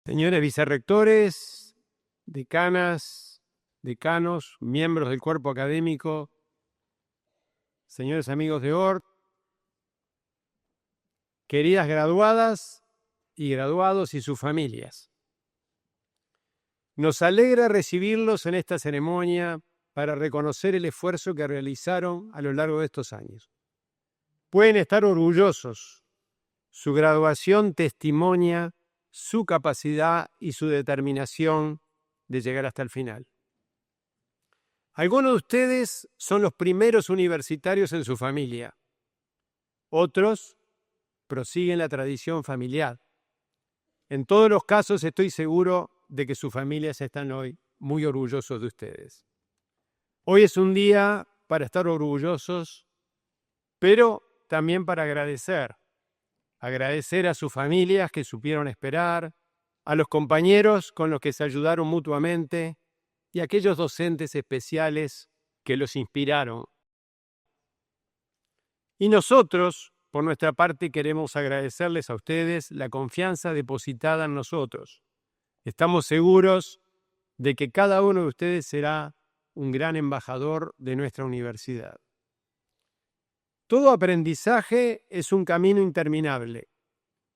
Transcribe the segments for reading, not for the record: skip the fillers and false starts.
Señores vicerrectores, decanas, decanos, miembros del cuerpo académico, señores amigos de ORT, queridas graduadas y graduados y sus familias. Nos alegra recibirlos en esta ceremonia para reconocer el esfuerzo que realizaron a lo largo de estos años. Pueden estar orgullosos. Su graduación testimonia su capacidad y su determinación de llegar hasta el final. Algunos de ustedes son los primeros universitarios en su familia. Otros prosiguen la tradición familiar. En todos los casos estoy seguro de que sus familias están hoy muy orgullosos de ustedes. Hoy es un día para estar orgullosos, pero también para agradecer. Agradecer a sus familias que supieron esperar, a los compañeros con los que se ayudaron mutuamente y a aquellos docentes especiales que los inspiraron. Y nosotros, por nuestra parte, queremos agradecerles a ustedes la confianza depositada en nosotros. Estamos seguros de que cada uno de ustedes será un gran embajador de nuestra universidad. Todo aprendizaje es un camino interminable,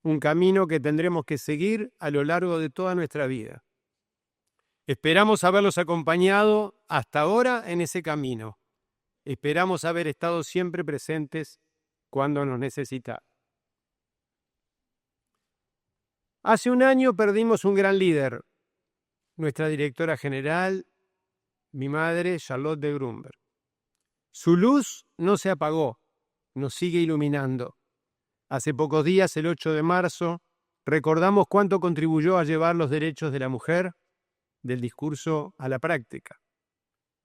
un camino que tendremos que seguir a lo largo de toda nuestra vida. Esperamos haberlos acompañado hasta ahora en ese camino. Esperamos haber estado siempre presentes cuando nos necesitaron. Hace un año perdimos un gran líder, nuestra directora general, mi madre, Charlotte de Grunberg. Su luz no se apagó, nos sigue iluminando. Hace pocos días, el 8 de marzo, recordamos cuánto contribuyó a llevar los derechos de la mujer del discurso a la práctica.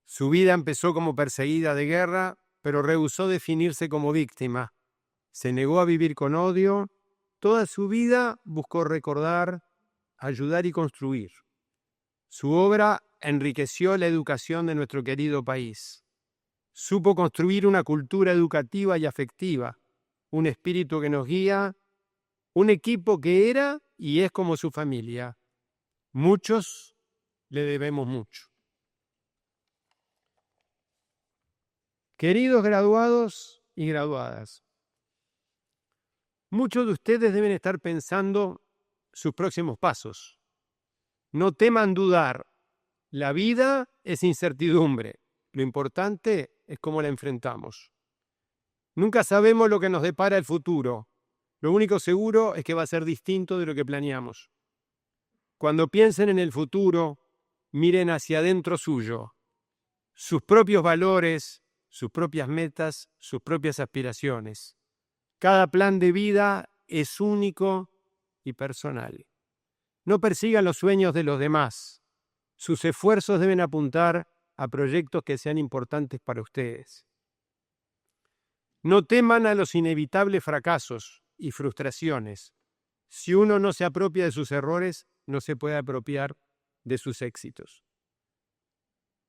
Su vida empezó como perseguida de guerra, pero rehusó definirse como víctima. Se negó a vivir con odio. Toda su vida buscó recordar, ayudar y construir. Su obra enriqueció la educación de nuestro querido país. Supo construir una cultura educativa y afectiva, un espíritu que nos guía, un equipo que era y es como su familia. Muchos le debemos mucho. Queridos graduados y graduadas, muchos de ustedes deben estar pensando sus próximos pasos. No teman dudar. La vida es incertidumbre. Lo importante es cómo la enfrentamos. Nunca sabemos lo que nos depara el futuro. Lo único seguro es que va a ser distinto de lo que planeamos. Cuando piensen en el futuro, miren hacia adentro suyo, sus propios valores, sus propias metas, sus propias aspiraciones. Cada plan de vida es único y personal. No persigan los sueños de los demás. Sus esfuerzos deben apuntar a proyectos que sean importantes para ustedes. No teman a los inevitables fracasos y frustraciones. Si uno no se apropia de sus errores, no se puede apropiar de sus éxitos.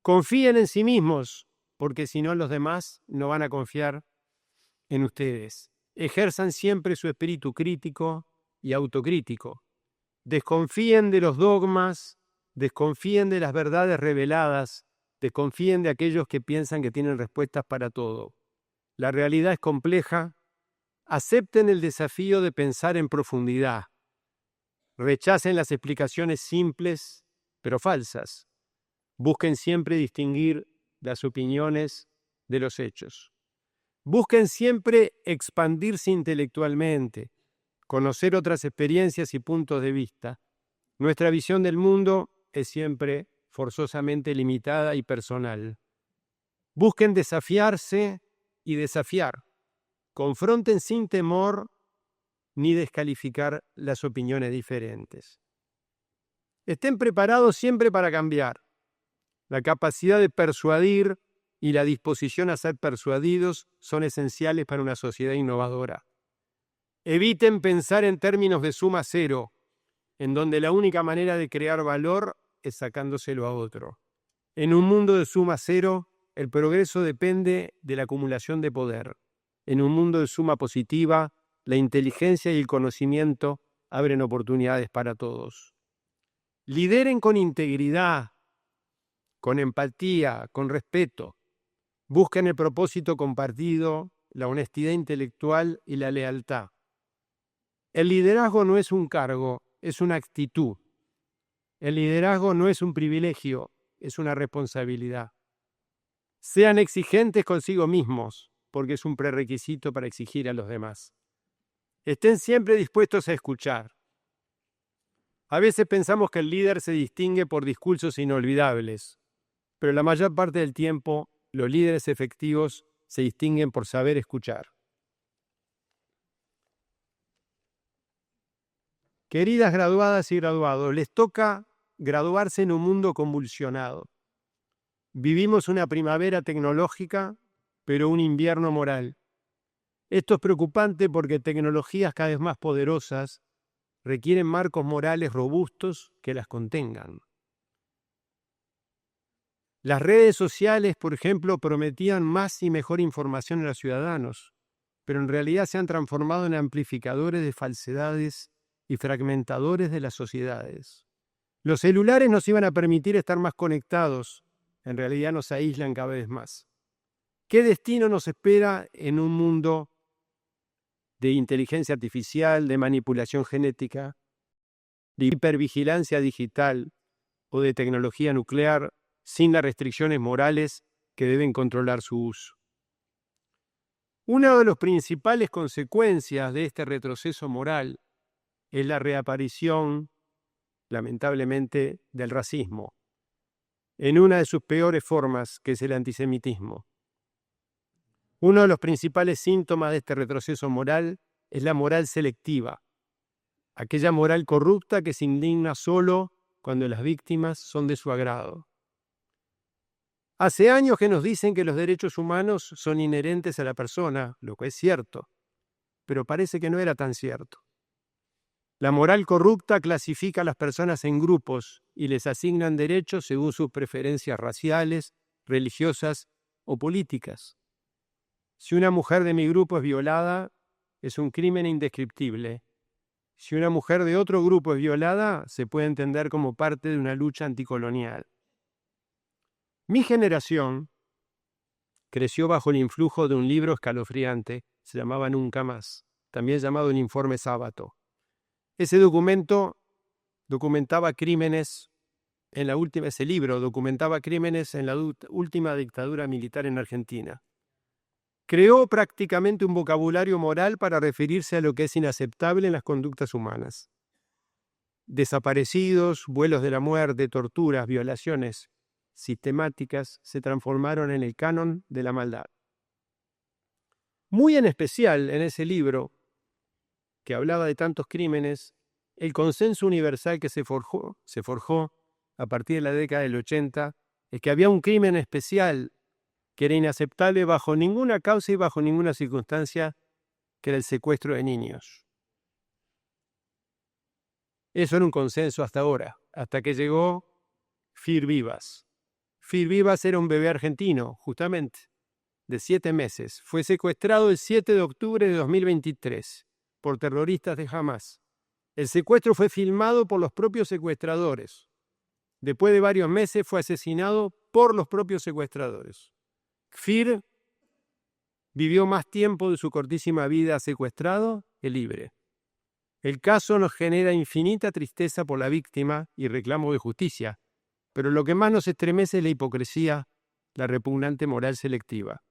Confíen en sí mismos, porque si no, los demás no van a confiar en ustedes. Ejerzan siempre su espíritu crítico y autocrítico. Desconfíen de los dogmas, desconfíen de las verdades reveladas, desconfíen de aquellos que piensan que tienen respuestas para todo. La realidad es compleja. Acepten el desafío de pensar en profundidad. Rechacen las explicaciones simples, pero falsas. Busquen siempre distinguir las opiniones de los hechos. Busquen siempre expandirse intelectualmente, conocer otras experiencias y puntos de vista. Nuestra visión del mundo es siempre forzosamente limitada y personal. Busquen desafiarse y desafiar. Confronten sin temor ni descalificar las opiniones diferentes. Estén preparados siempre para cambiar. La capacidad de persuadir y la disposición a ser persuadidos son esenciales para una sociedad innovadora. Eviten pensar en términos de suma cero, en donde la única manera de crear valor es sacándoselo a otro. En un mundo de suma cero, el progreso depende de la acumulación de poder. En un mundo de suma positiva, la inteligencia y el conocimiento abren oportunidades para todos. Lideren con integridad, con empatía, con respeto. Busquen el propósito compartido, la honestidad intelectual y la lealtad. El liderazgo no es un cargo, es una actitud. El liderazgo no es un privilegio, es una responsabilidad. Sean exigentes consigo mismos, porque es un prerequisito para exigir a los demás. Estén siempre dispuestos a escuchar. A veces pensamos que el líder se distingue por discursos inolvidables, pero la mayor parte del tiempo los líderes efectivos se distinguen por saber escuchar. Queridas graduadas y graduados, les toca graduarse en un mundo convulsionado. Vivimos una primavera tecnológica, pero un invierno moral. Esto es preocupante porque tecnologías cada vez más poderosas requieren marcos morales robustos que las contengan. Las redes sociales, por ejemplo, prometían más y mejor información a los ciudadanos, pero en realidad se han transformado en amplificadores de falsedades y fragmentadores de las sociedades. Los celulares nos iban a permitir estar más conectados, en realidad nos aíslan cada vez más. ¿Qué destino nos espera en un mundo de inteligencia artificial, de manipulación genética, de hipervigilancia digital o de tecnología nuclear sin las restricciones morales que deben controlar su uso? Una de las principales consecuencias de este retroceso moral es la reaparición, lamentablemente, del racismo, en una de sus peores formas, que es el antisemitismo. Uno de los principales síntomas de este retroceso moral es la moral selectiva, aquella moral corrupta que se indigna solo cuando las víctimas son de su agrado. Hace años que nos dicen que los derechos humanos son inherentes a la persona, lo que es cierto, pero parece que no era tan cierto. La moral corrupta clasifica a las personas en grupos y les asignan derechos según sus preferencias raciales, religiosas o políticas. Si una mujer de mi grupo es violada, es un crimen indescriptible. Si una mujer de otro grupo es violada, se puede entender como parte de una lucha anticolonial. Mi generación creció bajo el influjo de un libro escalofriante, se llamaba Nunca Más, también llamado el Informe Sábato. Ese libro documentaba crímenes en la última dictadura militar en Argentina. Creó prácticamente un vocabulario moral para referirse a lo que es inaceptable en las conductas humanas. Desaparecidos, vuelos de la muerte, torturas, violaciones sistemáticas se transformaron en el canon de la maldad. Muy en especial en ese libro, que hablaba de tantos crímenes, el consenso universal que se forjó a partir de la década del 80 es que había un crimen especial que era inaceptable bajo ninguna causa y bajo ninguna circunstancia, que era el secuestro de niños. Eso era un consenso hasta ahora, hasta que llegó Fir Vivas. Fir Vivas era un bebé argentino, justamente, de 7 meses. Fue secuestrado el 7 de octubre de 2023 por terroristas de Hamás. El secuestro fue filmado por los propios secuestradores. Después de varios meses fue asesinado por los propios secuestradores. Fir vivió más tiempo de su cortísima vida secuestrado que libre. El caso nos genera infinita tristeza por la víctima y reclamo de justicia, pero lo que más nos estremece es la hipocresía, la repugnante moral selectiva.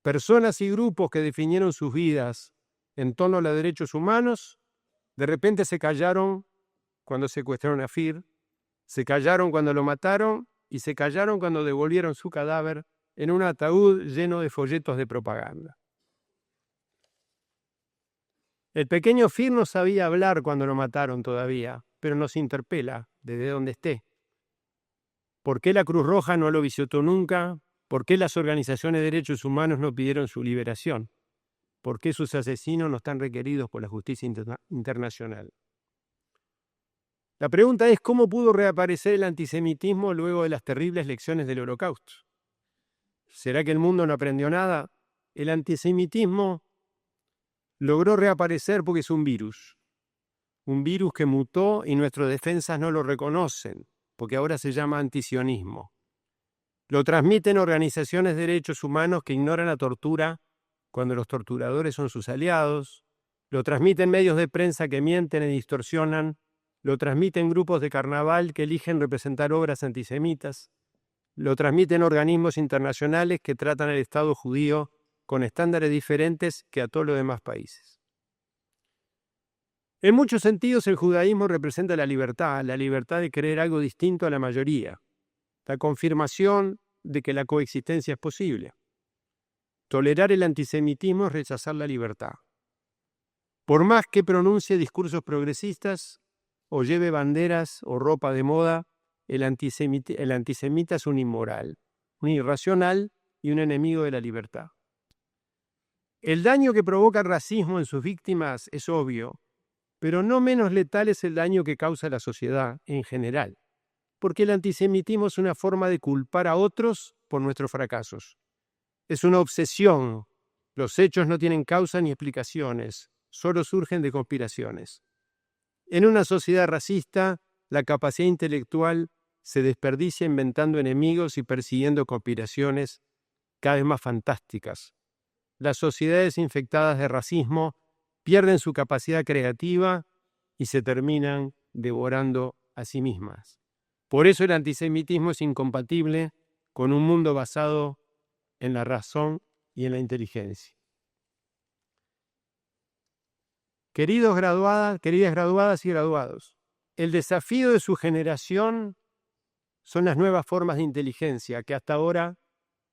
Personas y grupos que definieron sus vidas en torno a los derechos humanos, de repente se callaron cuando secuestraron a Fir, se callaron cuando lo mataron y se callaron cuando devolvieron su cadáver en un ataúd lleno de folletos de propaganda. El pequeño Fir no sabía hablar cuando lo mataron todavía, pero nos interpela desde donde esté. ¿Por qué la Cruz Roja no lo visitó nunca? ¿Por qué las organizaciones de derechos humanos no pidieron su liberación? ¿Por qué sus asesinos no están requeridos por la justicia internacional? La pregunta es, ¿cómo pudo reaparecer el antisemitismo luego de las terribles lecciones del Holocausto? ¿Será que el mundo no aprendió nada? El antisemitismo logró reaparecer porque es un virus. un virus que mutó y nuestras defensas no lo reconocen, porque ahora se llama antisionismo. Lo transmiten organizaciones de derechos humanos que ignoran la tortura cuando los torturadores son sus aliados. Lo transmiten medios de prensa que mienten y distorsionan. Lo transmiten grupos de carnaval que eligen representar obras antisemitas. Lo transmiten organismos internacionales que tratan al Estado judío con estándares diferentes que a todos los demás países. En muchos sentidos, el judaísmo representa la libertad de creer algo distinto a la mayoría, la confirmación de que la coexistencia es posible. Tolerar el antisemitismo es rechazar la libertad. Por más que pronuncie discursos progresistas o lleve banderas o ropa de moda, el antisemita es un inmoral, un irracional y un enemigo de la libertad. El daño que provoca el racismo en sus víctimas es obvio, pero no menos letal es el daño que causa a la sociedad en general, porque el antisemitismo es una forma de culpar a otros por nuestros fracasos. Es una obsesión. Los hechos no tienen causa ni explicaciones, solo surgen de conspiraciones. En una sociedad racista, la capacidad intelectual se desperdicia inventando enemigos y persiguiendo conspiraciones cada vez más fantásticas. Las sociedades infectadas de racismo pierden su capacidad creativa y se terminan devorando a sí mismas. Por eso el antisemitismo es incompatible con un mundo basado en la razón y en la inteligencia. Queridas graduadas y graduados, el desafío de su generación son las nuevas formas de inteligencia que hasta ahora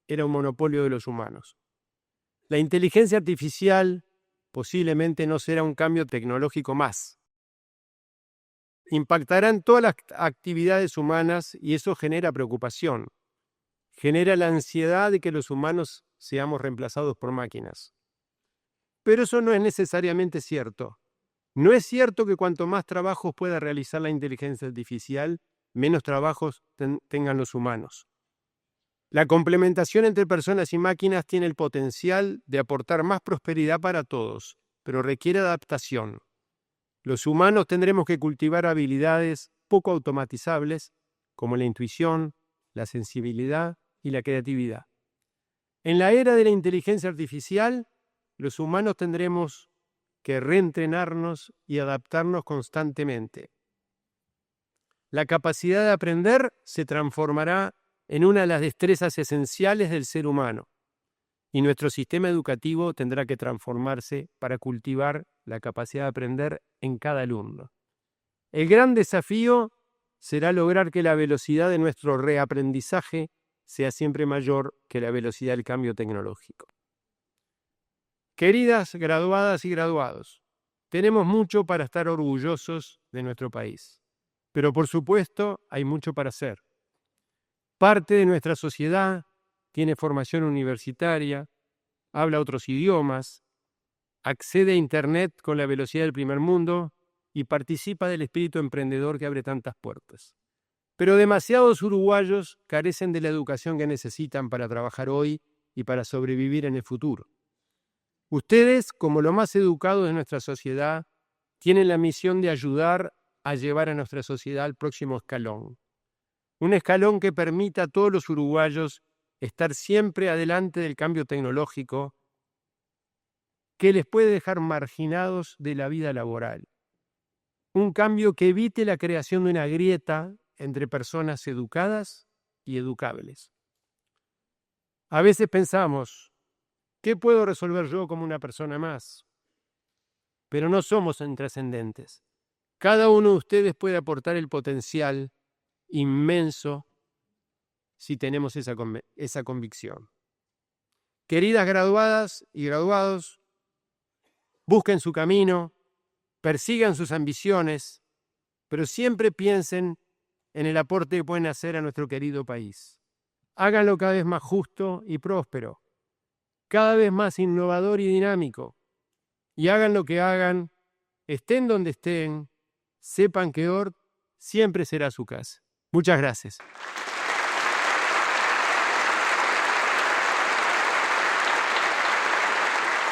era un monopolio de los humanos. La inteligencia artificial posiblemente no será un cambio tecnológico más. Impactará en todas las actividades humanas y eso genera preocupación. Genera la ansiedad de que los humanos seamos reemplazados por máquinas. Pero eso no es necesariamente cierto. No es cierto que cuanto más trabajos pueda realizar la inteligencia artificial, menos trabajos tengan los humanos. La complementación entre personas y máquinas tiene el potencial de aportar más prosperidad para todos, pero requiere adaptación. Los humanos tendremos que cultivar habilidades poco automatizables, como la intuición, la sensibilidad y la creatividad. En la era de la inteligencia artificial, los humanos tendremos que reentrenarnos y adaptarnos constantemente. La capacidad de aprender se transformará en una de las destrezas esenciales del ser humano, y nuestro sistema educativo tendrá que transformarse para cultivar la capacidad de aprender en cada alumno. El gran desafío será lograr que la velocidad de nuestro reaprendizaje sea siempre mayor que la velocidad del cambio tecnológico. Queridas graduadas y graduados, tenemos mucho para estar orgullosos de nuestro país, pero por supuesto hay mucho para hacer. Parte de nuestra sociedad tiene formación universitaria, habla otros idiomas, accede a Internet con la velocidad del primer mundo y participa del espíritu emprendedor que abre tantas puertas. Pero demasiados uruguayos carecen de la educación que necesitan para trabajar hoy y para sobrevivir en el futuro. Ustedes, como los más educados de nuestra sociedad, tienen la misión de ayudar a llevar a nuestra sociedad al próximo escalón. Un escalón que permita a todos los uruguayos estar siempre adelante del cambio tecnológico que les puede dejar marginados de la vida laboral. Un cambio que evite la creación de una grieta entre personas educadas y educables. A veces pensamos, ¿qué puedo resolver yo como una persona más? Pero no somos intrascendentes. Cada uno de ustedes puede aportar el potencial inmenso si tenemos esa convicción. Queridas graduadas y graduados, busquen su camino, persigan sus ambiciones, pero siempre piensen en el aporte que pueden hacer a nuestro querido país. Háganlo cada vez más justo y próspero, cada vez más innovador y dinámico, y hagan lo que hagan, estén donde estén, sepan que ORT siempre será su casa. Muchas gracias.